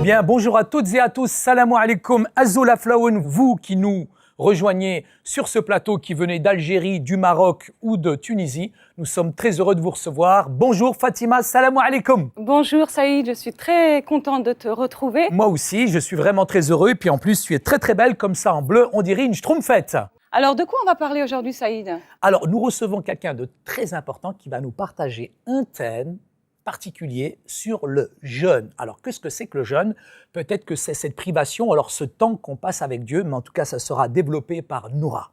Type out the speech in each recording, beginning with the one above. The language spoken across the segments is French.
bien, bonjour à toutes et à tous, salam alaikum, Azoula Flaoun, vous qui nous rejoignez sur ce plateau qui venait d'Algérie, du Maroc ou de Tunisie. Nous sommes très heureux de vous recevoir. Bonjour Fatima, salam alaikum. Bonjour Saïd, je suis très contente de te retrouver. Moi aussi, je suis vraiment très heureux. Et puis en plus, tu es très très belle comme ça en bleu, on dirait une schtroumpfette. Alors de quoi on va parler aujourd'hui Saïd ? Alors nous recevons quelqu'un de très important qui va nous partager un thème particulier sur le jeûne. Alors, qu'est-ce que c'est que le jeûne ? Peut-être que c'est cette privation, alors ce temps qu'on passe avec Dieu, mais en tout cas, ça sera développé par Noura.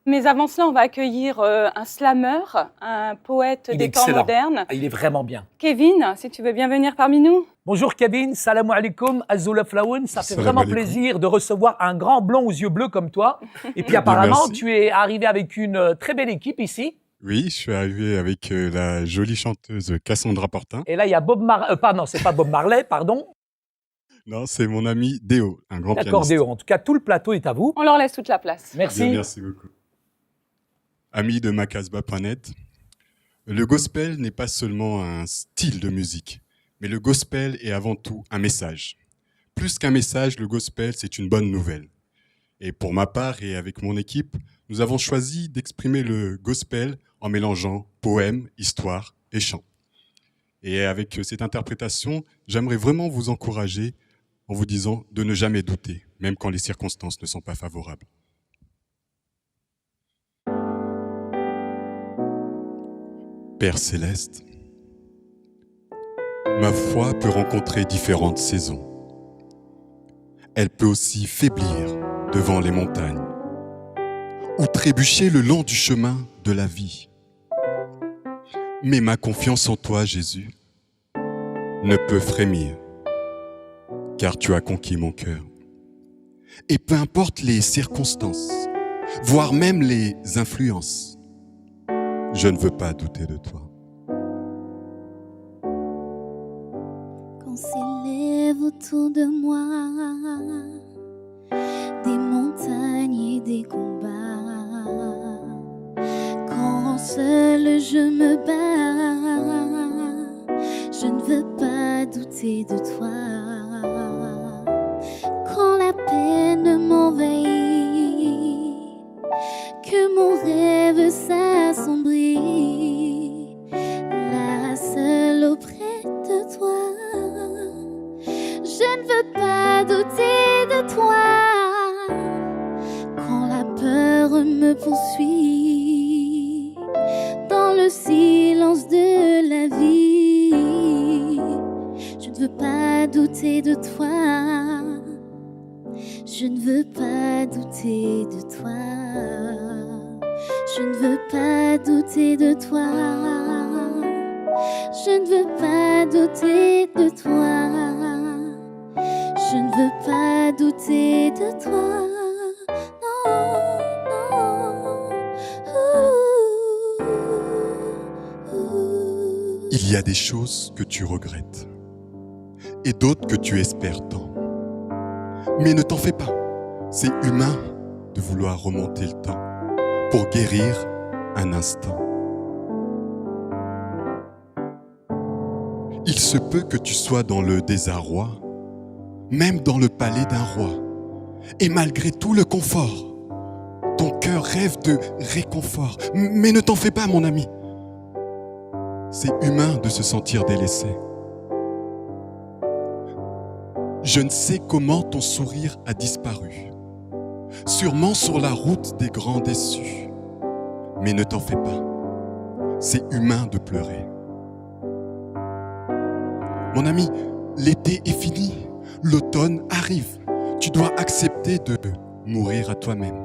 Mais avant cela, on va accueillir un slammer, un poète des temps modernes. Il est vraiment bien. Kevin, si tu veux bien venir parmi nous. Bonjour Kevin, salam alaikum, Azoula Flaoun. Ça fait vraiment plaisir de recevoir un grand blond aux yeux bleus comme toi. Et puis apparemment, tu es arrivé avec une très belle équipe ici. Oui, je suis arrivé avec la jolie chanteuse Cassandra Portin. Et là, il y a Bob Marley. Pardon, c'est pas Bob Marley, pardon. Non, c'est mon ami Déo, un grand pianiste. D'accord, Déo. En tout cas, tout le plateau est à vous. On leur laisse toute la place. Merci. Bien, merci beaucoup. Amis de macasba.net, le gospel n'est pas seulement un style de musique, mais le gospel est avant tout un message. Plus qu'un message, le gospel, c'est une bonne nouvelle. Et pour ma part et avec mon équipe, nous avons choisi d'exprimer le gospel en mélangeant poèmes, histoires et chants. Et avec cette interprétation, j'aimerais vraiment vous encourager en vous disant de ne jamais douter, même quand les circonstances ne sont pas favorables. Père céleste, ma foi peut rencontrer différentes saisons. Elle peut aussi faiblir devant les montagnes ou trébucher le long du chemin de la vie. Mais ma confiance en toi, Jésus, ne peut frémir, car tu as conquis mon cœur. Et peu importe les circonstances, voire même les influences, je ne veux pas douter de toi. Quand s'élève autour de moi des montagnes et des combats, quand seul je me bats, je ne veux pas douter de toi. Quand la peine m'envahit, que mon rêve s'assombrit, là seul auprès de toi, je ne veux pas douter de toi. Quand la peur me poursuit dans le silence de la vie, je ne veux pas douter de toi. Je ne veux pas douter de toi. Je ne veux pas douter de toi. Je ne veux pas douter de toi. Je ne veux pas douter de toi. Non. Il y a des choses que tu regrettes et d'autres que tu espères tant. Mais ne t'en fais pas, c'est humain de vouloir remonter le temps pour guérir un instant. Il se peut que tu sois dans le désarroi, même dans le palais d'un roi. Et malgré tout le confort, ton cœur rêve de réconfort. Mais ne t'en fais pas, mon ami. C'est humain de se sentir délaissé. Je ne sais comment ton sourire a disparu, sûrement sur la route des grands déçus. Mais ne t'en fais pas, c'est humain de pleurer. Mon ami, l'été est fini, l'automne arrive. Tu dois accepter de mourir à toi-même.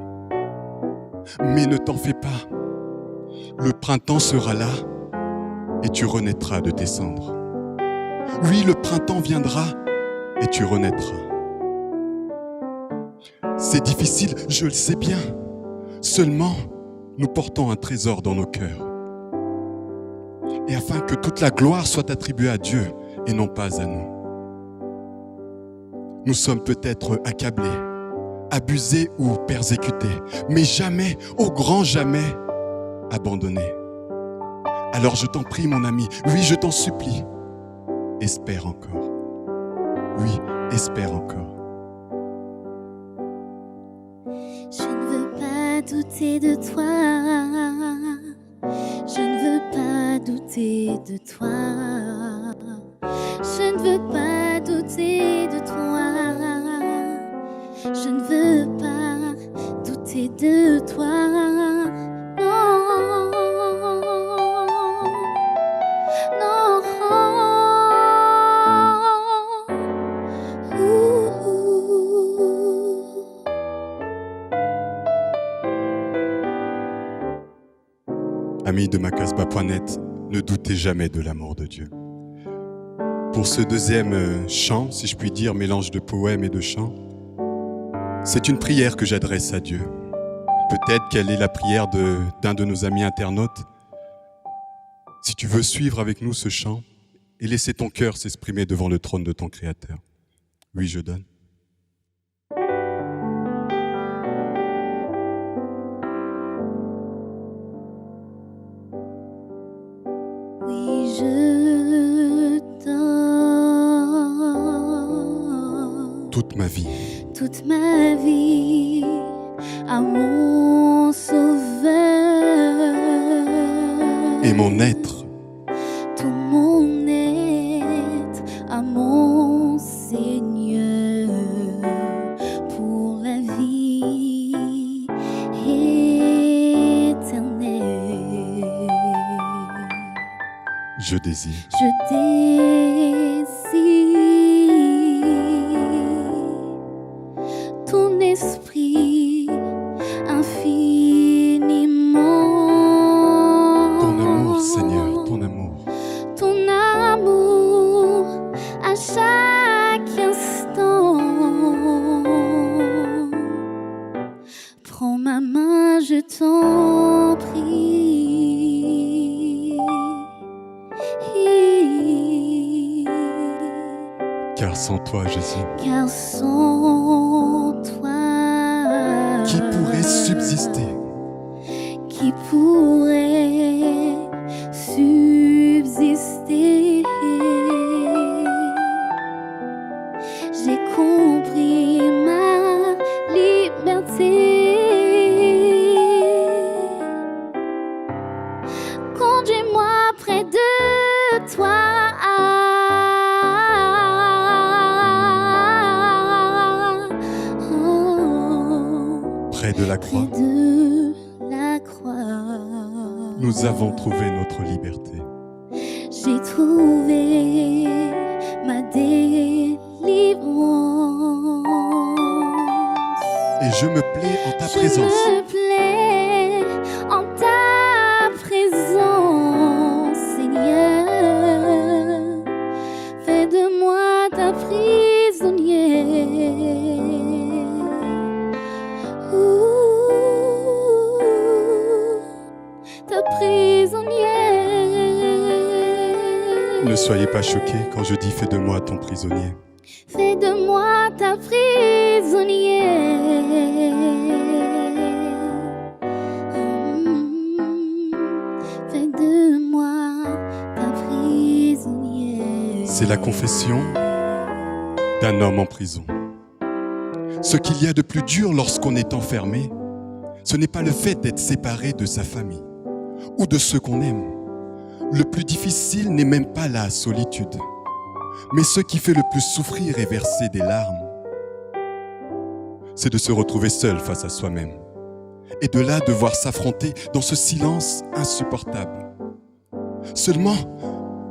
Mais ne t'en fais pas, le printemps sera là et tu renaîtras de tes cendres. Oui, le printemps viendra et tu renaîtras. C'est difficile, je le sais bien. Seulement, nous portons un trésor dans nos cœurs. Et afin que toute la gloire soit attribuée à Dieu et non pas à nous. Nous sommes peut-être accablés, abusés ou persécutés, mais jamais, au grand jamais, abandonnés. Alors je t'en prie, mon ami, oui, je t'en supplie, espère encore. Oui, espère encore. Je ne veux pas douter de toi. Je ne veux pas douter de toi. Je ne veux pas douter de toi. Je ne veux pas douter de toi. Non, non. Amis de macasbah.net, ne doutez jamais de l'amour de Dieu. Pour ce deuxième chant, si je puis dire, mélange de poèmes et de chants, c'est une prière que j'adresse à Dieu. Peut-être qu'elle est la prière d'un de nos amis internautes. Si tu veux suivre avec nous ce chant et laisser ton cœur s'exprimer devant le trône de ton Créateur. Oui, je donne. Oui, je donne Toute ma vie à mon Sauveur et mon être, tout mon être à mon Seigneur pour la vie éternelle. je désire Je désire ton esprit infiniment. ton amour, Seigneur, ton amour. Ton amour à chaque instant. Prends ma main, je t'en prie. Car sans toi, Jésus, Car sans toi, qui pourrait subsister? Qui pourrait subsister? J'ai compris ma liberté. Conduis-moi près de toi. Près de la croix, Près de la croix, nous avons trouvé notre liberté. j'ai trouvé ma délivrance. Et je me plais en ta Je présence. me plais en ta présence, Seigneur. Fais de moi ta prisonnière. Ta prisonnière. Ne soyez pas choqués quand je dis fais de moi ton prisonnier. Fais de moi ta prisonnière. Fais de moi ta prisonnière. C'est la confession d'un homme en prison. Ce qu'il y a de plus dur lorsqu'on est enfermé, ce n'est pas le fait d'être séparé de sa famille ou de ceux qu'on aime. Le plus difficile n'est même pas la solitude, mais ce qui fait le plus souffrir et verser des larmes, c'est de se retrouver seul face à soi-même et de là devoir s'affronter dans ce silence insupportable. Seulement,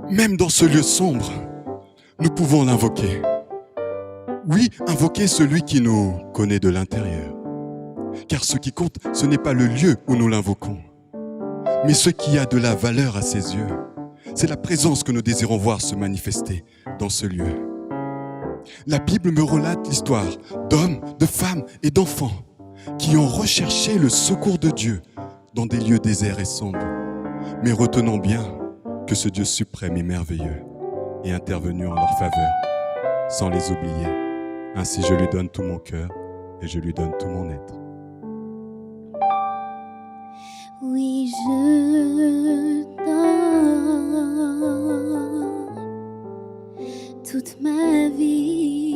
même dans ce lieu sombre, nous pouvons l'invoquer. Oui, invoquer celui qui nous connaît de l'intérieur. Car ce qui compte, ce n'est pas le lieu où nous l'invoquons, mais ce qui a de la valeur à ses yeux. C'est la présence que nous désirons voir se manifester dans ce lieu. La Bible me relate l'histoire d'hommes, de femmes et d'enfants qui ont recherché le secours de Dieu dans des lieux déserts et sombres. Mais retenons bien que ce Dieu suprême et merveilleux est intervenu en leur faveur, sans les oublier. Ainsi je lui donne tout mon cœur et je lui donne tout mon être. Oui, je donne toute ma vie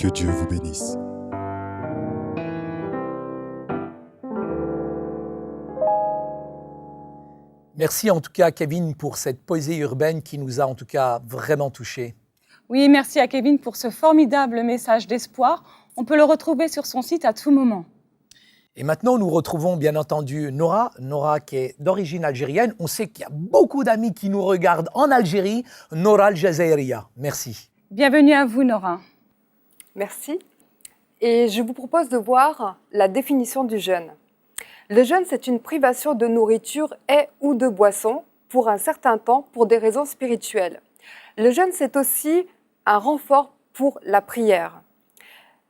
Que Dieu vous bénisse. Merci en tout cas, Kevin, pour cette poésie urbaine qui nous a en tout cas vraiment touchés. Oui, merci à Kevin pour ce formidable message d'espoir. On peut le retrouver sur son site à tout moment. Et maintenant, nous retrouvons bien entendu Nora qui est d'origine algérienne. On sait qu'il y a beaucoup d'amis qui nous regardent en Algérie. Nora Al-Jazairiya, merci. Bienvenue à vous, Nora. Merci. Et je vous propose de voir la définition du jeûne. Le jeûne, c'est une privation de nourriture et ou de boisson pour un certain temps pour des raisons spirituelles. Le jeûne, c'est aussi un renfort pour la prière.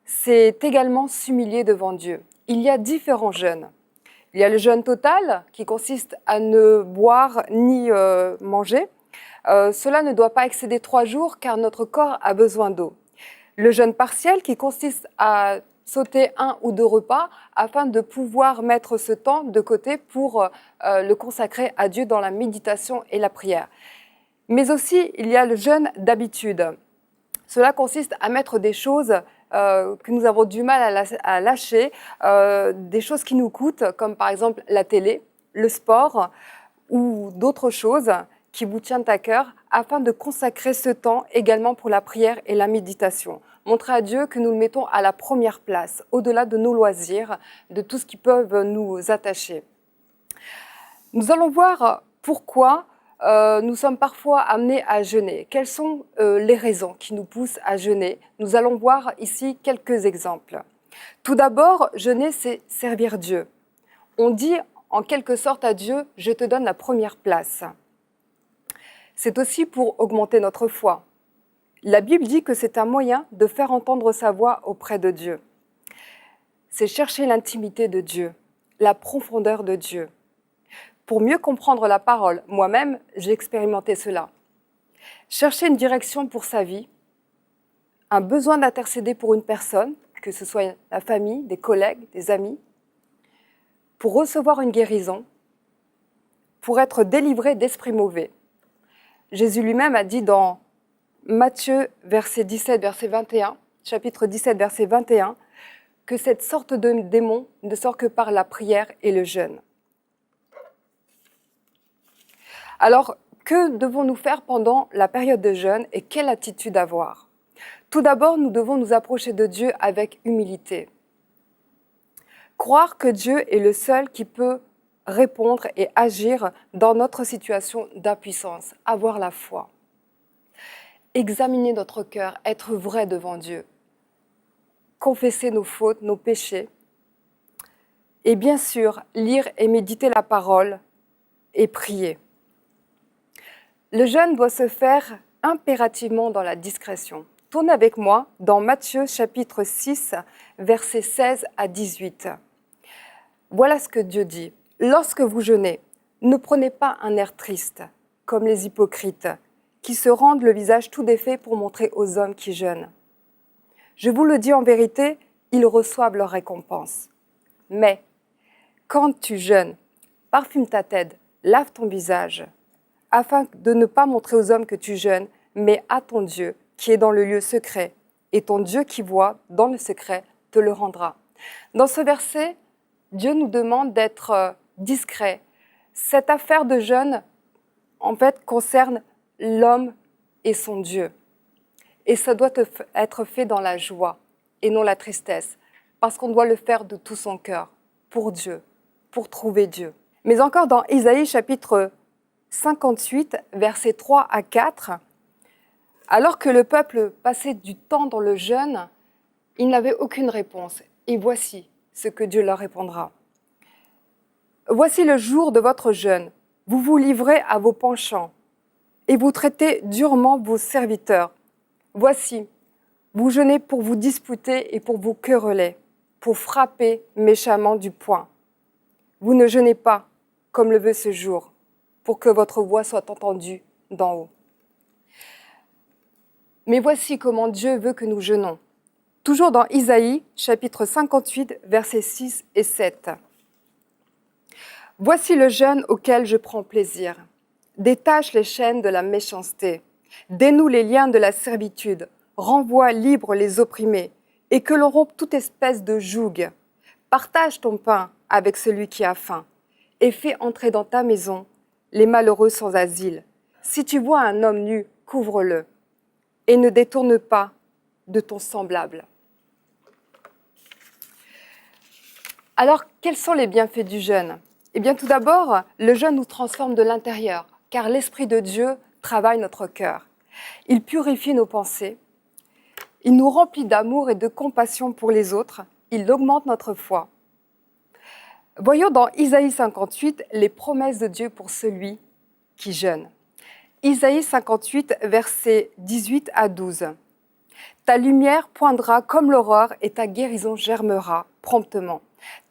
C'est également s'humilier devant Dieu. Il y a différents jeûnes. Il y a le jeûne total qui consiste à ne boire ni manger. Cela ne doit pas excéder 3 jours car notre corps a besoin d'eau. Le jeûne partiel qui consiste à sauter 1 ou 2 repas afin de pouvoir mettre ce temps de côté pour le consacrer à Dieu dans la méditation et la prière. Mais aussi, il y a le jeûne d'habitude. Cela consiste à mettre des choses que nous avons du mal à lâcher, des choses qui nous coûtent, comme par exemple la télé, le sport ou d'autres choses qui vous tiennent à cœur, afin de consacrer ce temps également pour la prière et la méditation. Montrer à Dieu que nous le mettons à la première place, au-delà de nos loisirs, de tout ce qui peut nous attacher. Nous allons voir pourquoi nous sommes parfois amenés à jeûner. Quelles sont les raisons qui nous poussent à jeûner? Nous allons voir ici quelques exemples. Tout d'abord, jeûner, c'est servir Dieu. On dit en quelque sorte à Dieu, je te donne la première place. C'est aussi pour augmenter notre foi. La Bible dit que c'est un moyen de faire entendre sa voix auprès de Dieu. C'est chercher l'intimité de Dieu, la profondeur de Dieu. Pour mieux comprendre la parole, moi-même, j'ai expérimenté cela. Chercher une direction pour sa vie, un besoin d'intercéder pour une personne, que ce soit la famille, des collègues, des amis, pour recevoir une guérison, pour être délivré d'esprits mauvais. Jésus lui-même a dit dans Matthieu, verset 17, verset 21, chapitre 17, verset 21, que cette sorte de démon ne sort que par la prière et le jeûne. Alors, que devons-nous faire pendant la période de jeûne et quelle attitude avoir? Tout d'abord, nous devons nous approcher de Dieu avec humilité. Croire que Dieu est le seul qui peut répondre et agir dans notre situation d'impuissance, avoir la foi. Examiner notre cœur, être vrai devant Dieu, confesser nos fautes, nos péchés, et bien sûr, lire et méditer la parole et prier. Le jeûne doit se faire impérativement dans la discrétion. Tournez avec moi dans Matthieu chapitre 6, versets 16 à 18. Voilà ce que Dieu dit. Lorsque vous jeûnez, ne prenez pas un air triste, comme les hypocrites, qui se rendent le visage tout défait pour montrer aux hommes qui jeûnent. Je vous le dis en vérité, ils reçoivent leur récompense. Mais, quand tu jeûnes, parfume ta tête, lave ton visage, afin de ne pas montrer aux hommes que tu jeûnes, mais à ton Dieu qui est dans le lieu secret, et ton Dieu qui voit dans le secret te le rendra. Dans ce verset, Dieu nous demande d'être discret. Cette affaire de jeûne, en fait, concerne l'homme et son Dieu. Et ça doit être fait dans la joie et non la tristesse, parce qu'on doit le faire de tout son cœur, pour Dieu, pour trouver Dieu. Mais encore dans Isaïe chapitre 58, versets 3 à 4, alors que le peuple passait du temps dans le jeûne, il n'avait aucune réponse. Et voici ce que Dieu leur répondra. Voici le jour de votre jeûne. Vous vous livrez à vos penchants et vous traitez durement vos serviteurs. Voici, vous jeûnez pour vous disputer et pour vous quereller, pour frapper méchamment du poing. Vous ne jeûnez pas, comme le veut ce jour, pour que votre voix soit entendue d'en haut. Mais voici comment Dieu veut que nous jeûnons. Toujours dans Isaïe, chapitre 58, versets 6 et 7. Voici le jeûne auquel je prends plaisir. Détache les chaînes de la méchanceté. Dénoue les liens de la servitude. Renvoie libres les opprimés. et que l'on rompe toute espèce de joug. Partage ton pain avec celui qui a faim et fais entrer dans ta maison les malheureux sans asile. Si tu vois un homme nu, couvre-le et ne détourne pas de ton semblable. Alors, quels sont les bienfaits du jeûne ? Eh bien, tout d'abord, le jeûne nous transforme de l'intérieur, car l'Esprit de Dieu travaille notre cœur. Il purifie nos pensées, il nous remplit d'amour et de compassion pour les autres, il augmente notre foi. Voyons dans Isaïe 58 les promesses de Dieu pour celui qui jeûne. Isaïe 58, versets 18 à 12. Ta lumière poindra comme l'aurore et ta guérison germera promptement.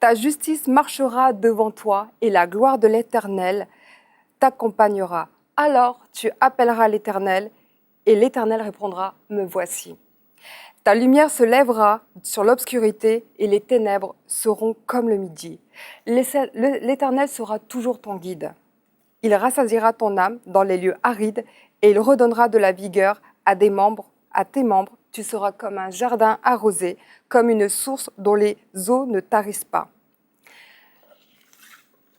Ta justice marchera devant toi et la gloire de l'Éternel t'accompagnera. Alors tu appelleras l'Éternel et l'Éternel répondra, me voici. Ta lumière se lèvera sur l'obscurité et les ténèbres seront comme le midi. L'Éternel sera toujours ton guide. Il rassasiera ton âme dans les lieux arides et il redonnera de la vigueur à tes membres. Tu seras comme un jardin arrosé, comme une source dont les eaux ne tarissent pas.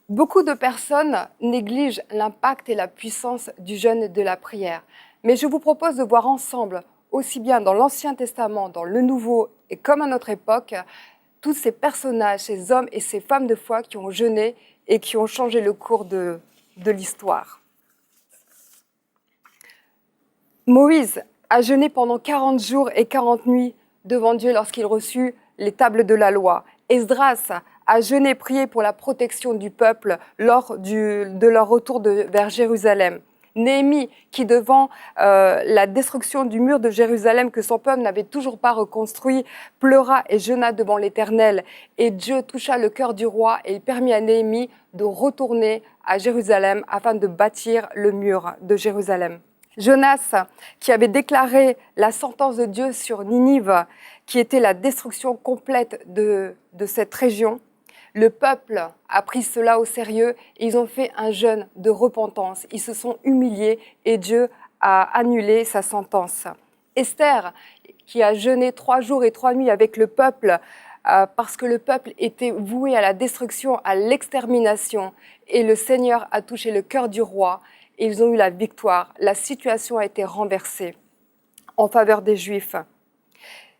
Beaucoup de personnes négligent l'impact et la puissance du jeûne et de la prière. Mais je vous propose de voir ensemble, aussi bien dans l'Ancien Testament, dans le Nouveau et comme à notre époque, tous ces personnages, ces hommes et ces femmes de foi qui ont jeûné et qui ont changé le cours de l'histoire. Moïse a jeûné pendant 40 jours et 40 nuits devant Dieu lorsqu'il reçut les tables de la loi. Esdras a jeûné et prié pour la protection du peuple lors de leur retour vers Jérusalem. Néhémie, qui devant la destruction du mur de Jérusalem que son peuple n'avait toujours pas reconstruit, pleura et jeûna devant l'Éternel. Et Dieu toucha le cœur du roi et il permit à Néhémie de retourner à Jérusalem afin de bâtir le mur de Jérusalem. Jonas, qui avait déclaré la sentence de Dieu sur Ninive, qui était la destruction complète de cette région, le peuple a pris cela au sérieux et ils ont fait un jeûne de repentance. Ils se sont humiliés et Dieu a annulé sa sentence. Esther, qui a jeûné 3 jours et 3 nuits avec le peuple, parce que le peuple était voué à la destruction, à l'extermination, et le Seigneur a touché le cœur du roi, et ils ont eu la victoire. La situation a été renversée en faveur des Juifs.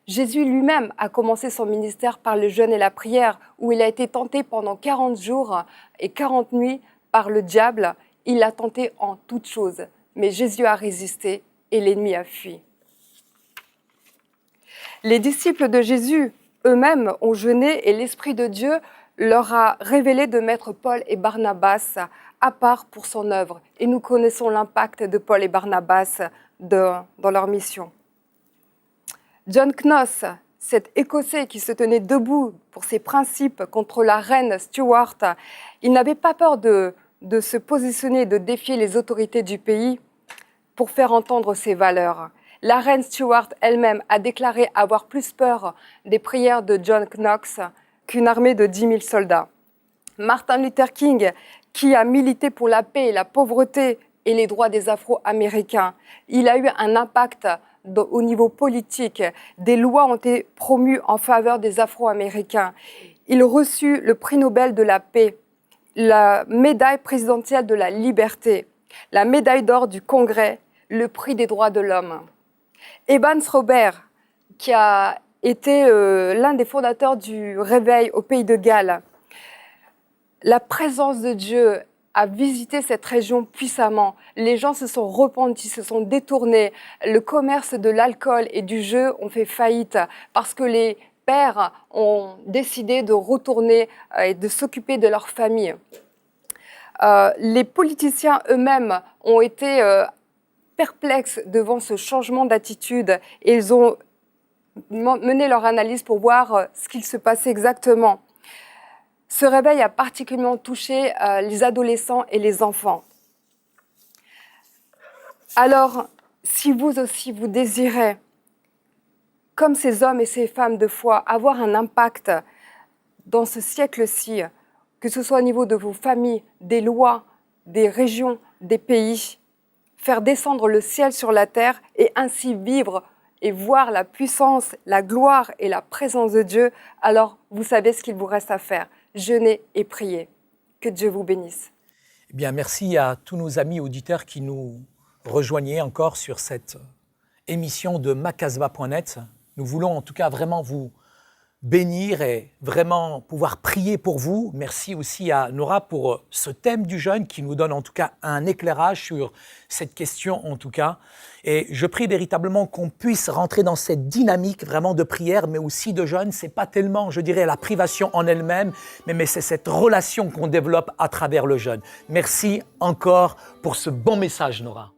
Jésus lui-même a commencé son ministère par le jeûne et la prière, où il a été tenté pendant 40 jours et 40 nuits par le diable. Il l'a tenté en toutes choses, mais Jésus a résisté et l'ennemi a fui. Les disciples de Jésus eux-mêmes ont jeûné et l'Esprit de Dieu leur a révélé de mettre Paul et Barnabas à part pour son œuvre. Et nous connaissons l'impact de Paul et Barnabas dans leur mission. John Knox, cet Écossais qui se tenait debout pour ses principes contre la reine Stuart, il n'avait pas peur de se positionner, de défier les autorités du pays pour faire entendre ses valeurs. La reine Stuart elle-même a déclaré avoir plus peur des prières de John Knox qu'une armée de 10 000 soldats. Martin Luther King, qui a milité pour la paix, la pauvreté et les droits des Afro-Américains, il a eu un impact au niveau politique. Des lois ont été promues en faveur des Afro-Américains. Il reçut le prix Nobel de la paix, la médaille présidentielle de la liberté, la médaille d'or du Congrès, le prix des droits de l'homme. Evans Robert, qui a été l'un des fondateurs du Réveil au Pays de Galles, la présence de Dieu a visité cette région puissamment. Les gens se sont repentis, se sont détournés. Le commerce de l'alcool et du jeu ont fait faillite parce que les pères ont décidé de retourner et de s'occuper de leur famille. Les politiciens eux-mêmes ont été perplexes devant ce changement d'attitude et ils ont mené leur analyse pour voir ce qu'il se passait exactement. Ce réveil a particulièrement touché les adolescents et les enfants. Alors, si vous aussi vous désirez, comme ces hommes et ces femmes de foi, avoir un impact dans ce siècle-ci, que ce soit au niveau de vos familles, des lois, des régions, des pays, faire descendre le ciel sur la terre et ainsi vivre et voir la puissance, la gloire et la présence de Dieu, alors vous savez ce qu'il vous reste à faire. Jeûner et prier. Que Dieu vous bénisse. Eh bien, merci à tous nos amis auditeurs qui nous rejoignaient encore sur cette émission de macasbah.net. Nous voulons en tout cas vraiment vous bénir et vraiment pouvoir prier pour vous. Merci aussi à Nora pour ce thème du jeûne qui nous donne en tout cas un éclairage sur cette question en tout cas. Et je prie véritablement qu'on puisse rentrer dans cette dynamique vraiment de prière, mais aussi de jeûne. C'est pas tellement, je dirais, la privation en elle-même, mais c'est cette relation qu'on développe à travers le jeûne. Merci encore pour ce bon message, Nora.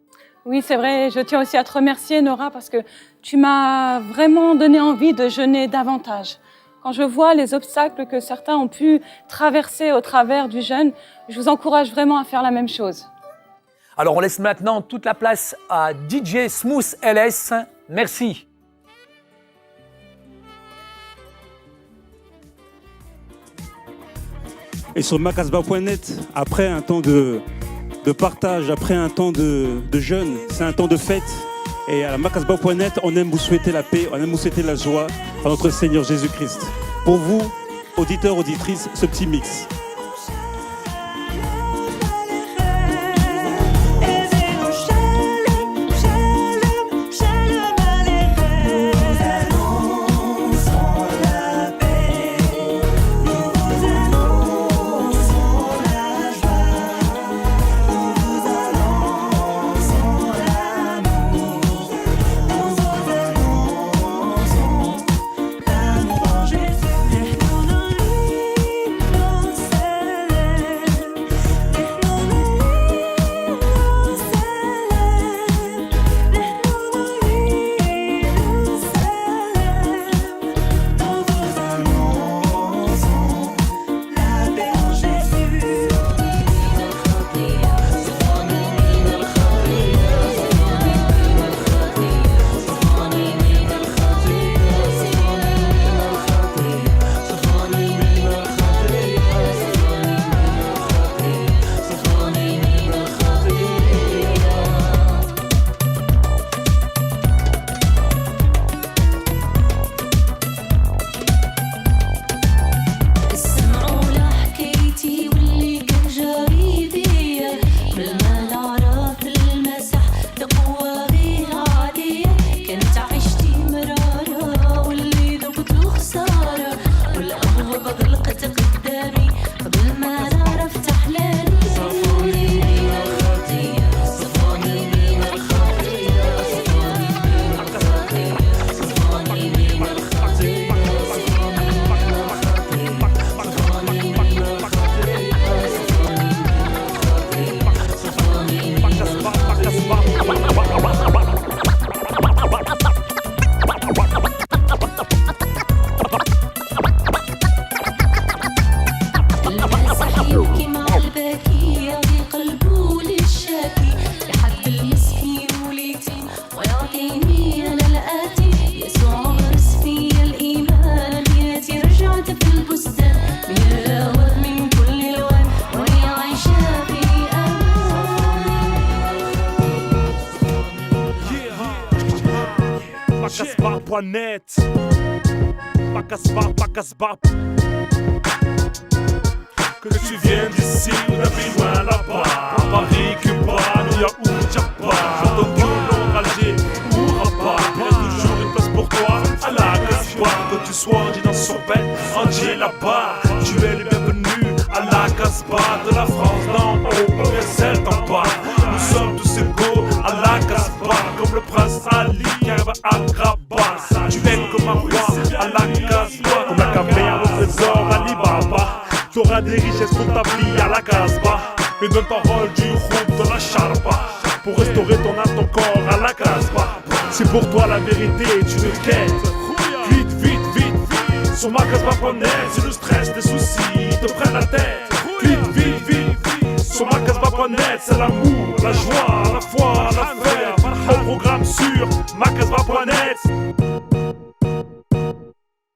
Oui, c'est vrai. Je tiens aussi à te remercier, Nora, parce que tu m'as vraiment donné envie de jeûner davantage. Quand je vois les obstacles que certains ont pu traverser au travers du jeûne, je vous encourage vraiment à faire la même chose. Alors on laisse maintenant toute la place à DJ Smooth LS. Merci. Et sur macasbah.net, après un temps de partage, après un temps de jeûne, c'est un temps de fête. Et à macasbah.net, on aime vous souhaiter la paix, on aime vous souhaiter la joie à notre Seigneur Jésus-Christ. Pour vous, auditeurs, auditrices, ce petit mix. macasbah.net. Macasbah. Que tu viennes d'ici ou d'un pays loin là-bas, à Paris, Cuba, New York ou Japa, Tokyo, Londres, Alger ou Rabat, il y a toujours une place pour toi à la Casbah. Que tu sois dit dans son bête, entier là-bas, tu es le bienvenu à la Casbah de la France d'en haut, ou bien celle d'en bas. Nous sommes tous égaux à la Casbah, comme le prince Ali qui arrive à Rabat. Tu es comme un roi à la Casbah, comme la caméra au trésor Alibaba. T'auras des richesses pour ta vie à la Casbah, mais donne parole du route de la Charba, pour restaurer ton âme, ton corps à la Casbah. C'est pour toi la vérité, tu le quêtes. Vite, sur macasbah.net, c'est le stress, les soucis te prennent la tête. Vite, sur macasbah.net, c'est l'amour, la joie, la foi, la fête. Au programme sur macasbah.net.